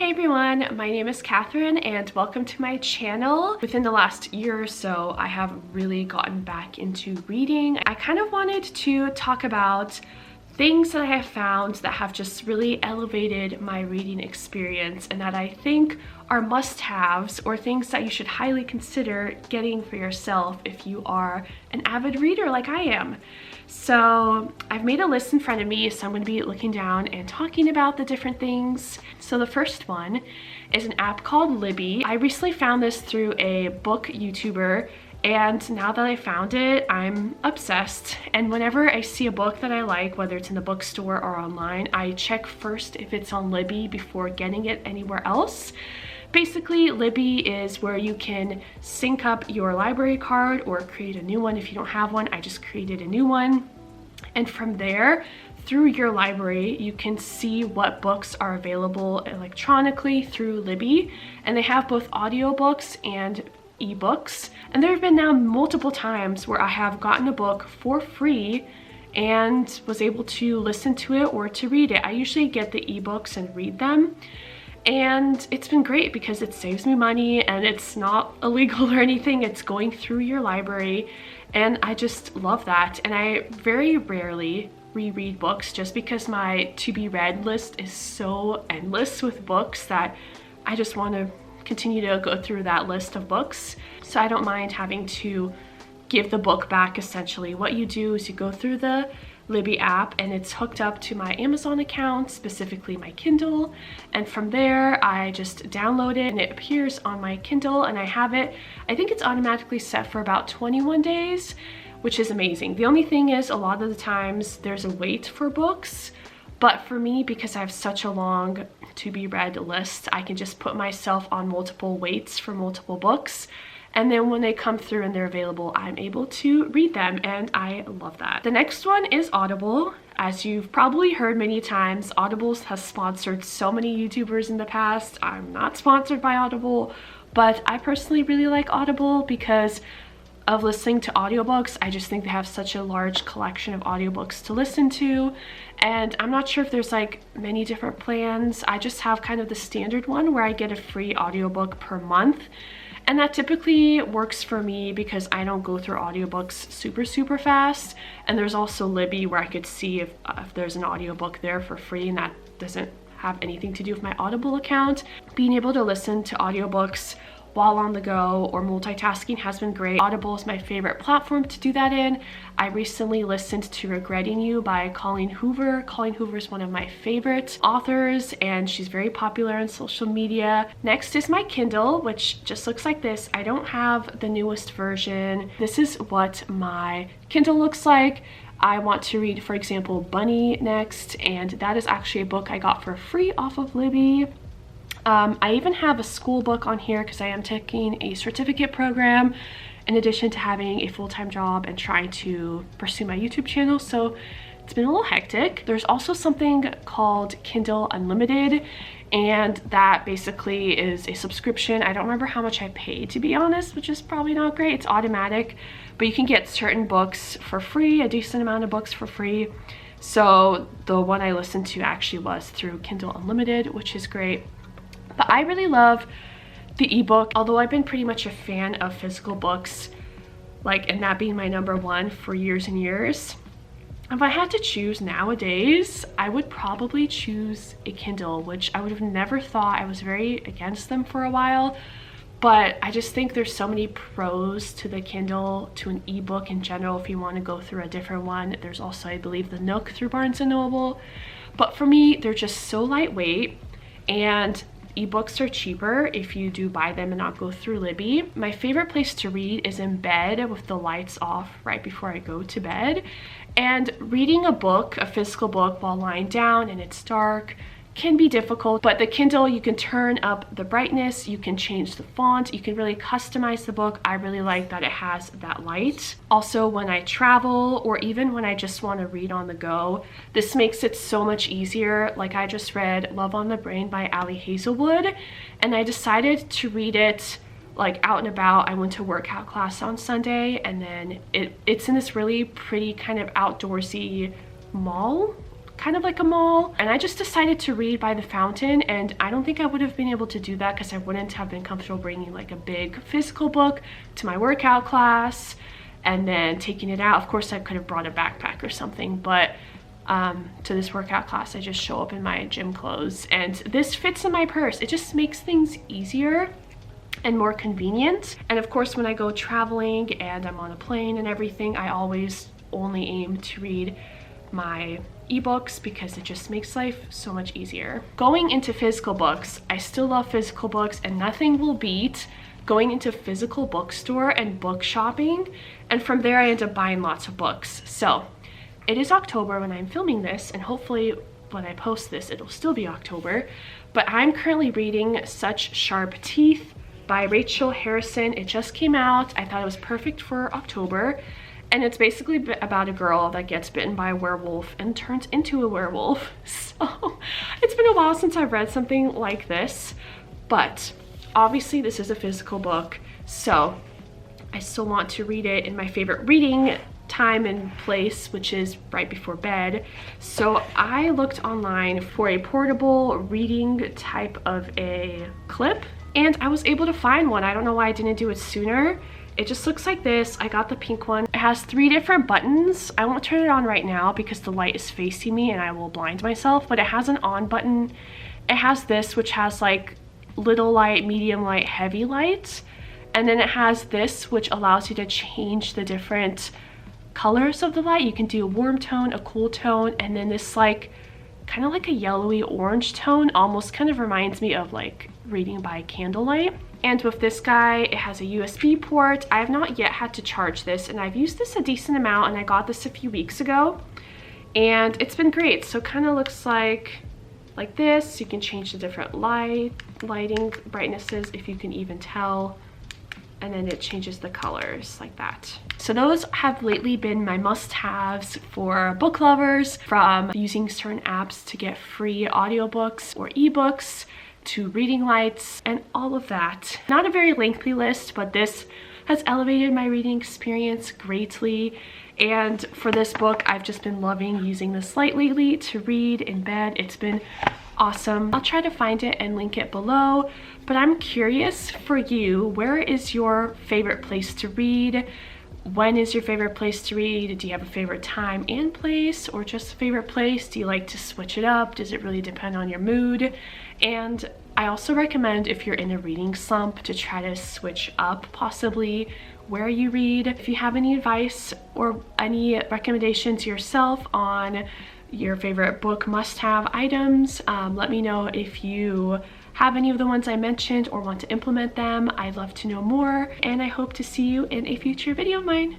Hey everyone, my name is Catherine and welcome to my channel. Within the last year or so, I have really gotten back into reading. I kind of wanted to talk about things that I have found that have just really elevated my reading experience and that I think are must-haves or things that you should highly consider getting for yourself if you are an avid reader like I am. So I've made a list in front of me, so I'm going to be looking down and talking about the different things. So the first one is an app called Libby. I recently found this through a book YouTuber, and now that I found it, I'm obsessed. And whenever I see a book that I like, whether it's in the bookstore or online, I check first if it's on Libby before getting it anywhere else. Basically, Libby is where you can sync up your library card or create a new one if you don't have one. I just created a new one. And from there, through your library, you can see what books are available electronically through Libby. And they have both audiobooks and ebooks. And there have been now multiple times where I have gotten a book for free and was able to listen to it or to read it. I usually get the ebooks and read them. And it's been great because it saves me money and it's not illegal or anything. It's going through your library and I just love that. And I very rarely reread books just because my to be read list is so endless with books that I just want to continue to go through that list of books. So I don't mind having to give the book back. Essentially what you do is you go through the Libby app and it's hooked up to my Amazon account, specifically my Kindle, and from there I just download it and it appears on my Kindle and I have it. I think it's automatically set for about 21 days, which is amazing. The only thing is a lot of the times there's a wait for books, but for me, because I have such a long to be read list, I can just put myself on multiple waits for multiple books. And then when they come through and they're available, I'm able to read them, and I love that. The next one is Audible. As you've probably heard many times, Audible has sponsored so many YouTubers in the past. I'm not sponsored by Audible, but I personally really like Audible because of listening to audiobooks. I just think they have such a large collection of audiobooks to listen to, and I'm not sure if there's like many different plans. I just have kind of the standard one where I get a free audiobook per month. And that typically works for me because I don't go through audiobooks super fast. And there's also Libby where I could see if there's an audiobook there for free, and that doesn't have anything to do with my Audible account. Being able to listen to audiobooks while on the go or multitasking has been great. Audible is my favorite platform to do that in. I recently listened to Regretting You by Colleen Hoover. Colleen Hoover is one of my favorite authors and she's very popular on social media. Next is my Kindle, which just looks like this. I don't have the newest version. This is what my Kindle looks like. I want to read, for example, Bunny next, and that is actually a book I got for free off of Libby. I even have a school book on here because I am taking a certificate program in addition to having a full-time job and trying to pursue my YouTube channel, so it's been a little hectic. There's also something called Kindle Unlimited, and that basically is a subscription. I don't remember how much I paid, to be honest, which is probably not great. It's automatic, but you can get certain books for free, a decent amount of books for free. So the one I listened to actually was through Kindle Unlimited, which is great. But I really love the ebook, although I've been pretty much a fan of physical books, and that being my number one for years and years. If I had to choose nowadays, I would probably choose a Kindle, which I would have never thought. I was very against them for a while, but I just think there's so many pros to the Kindle, to an ebook in general if you want to go through a different one. There's also, I believe, the Nook through Barnes & Noble. But for me, they're just so lightweight, and ebooks are cheaper if you do buy them and not go through Libby. My favorite place to read is in bed with the lights off right before I go to bed. And reading a book, a physical book, while lying down and it's dark can be difficult, but the Kindle, you can turn up the brightness, you can change the font, you can really customize the book. I really like that it has that light. Also, when I travel or even when I just want to read on the go, this makes it so much easier. Like I just read Love on the Brain by Ali Hazelwood, and I decided to read it out and about. I went to workout class on Sunday, and then it's in this really pretty kind of outdoorsy mall kind of like a mall, and I just decided to read by the fountain, and I don't think I would have been able to do that because I wouldn't have been comfortable bringing like a big physical book to my workout class and then taking it out. Of course I could have brought a backpack or something, but to this workout class I just show up in my gym clothes, and this fits in my purse. It just makes things easier and more convenient. And of course when I go traveling and I'm on a plane and everything, I always only aim to read my ebooks because it just makes life so much easier. Going into physical books, I still love physical books, and nothing will beat going into physical bookstore and book shopping, and from there I end up buying lots of books. So it is October when I'm filming this, and hopefully when I post this it'll still be October, but I'm currently reading Such Sharp Teeth by Rachel Harrison. It just came out. I thought it was perfect for October. And it's basically about a girl that gets bitten by a werewolf and turns into a werewolf. So it's been a while since I've read something like this, but obviously this is a physical book, so I still want to read it in my favorite reading time and place, which is right before bed. So I looked online for a portable reading type of a clip, and I was able to find one. I don't know why I didn't do it sooner. It just looks like this. I got the pink one. It has 3 different buttons. I won't turn it on right now because the light is facing me and I will blind myself, but it has an on button. It has this, which has like little light, medium light, heavy light. And then it has this, which allows you to change the different colors of the light. You can do a warm tone, a cool tone, and then this like kind of like a yellowy orange tone. Almost kind of reminds me of like reading by candlelight. And with this guy, it has a USB port. I have not yet had to charge this, and I've used this a decent amount, and I got this a few weeks ago, and it's been great. So it kind of looks like this. You can change the different lighting brightnesses, if you can even tell, and then it changes the colors like that. So those have lately been my must-haves for book lovers, from using certain apps to get free audiobooks or ebooks to reading lights and all of that. Not a very lengthy list, but this has elevated my reading experience greatly. And for this book, I've just been loving using this light lately to read in bed. It's been awesome. I'll try to find it and link it below, but I'm curious for you, where is your favorite place to read? When is your favorite place to read? Do you have a favorite time and place, or just a favorite place? Do you like to switch it up? Does it really depend on your mood? And I also recommend, if you're in a reading slump, to try to switch up possibly where you read. If you have any advice or any recommendations yourself on your favorite book must-have items, let me know if you have any of the ones I mentioned or want to implement them. I'd love to know more, and I hope to see you in a future video of mine.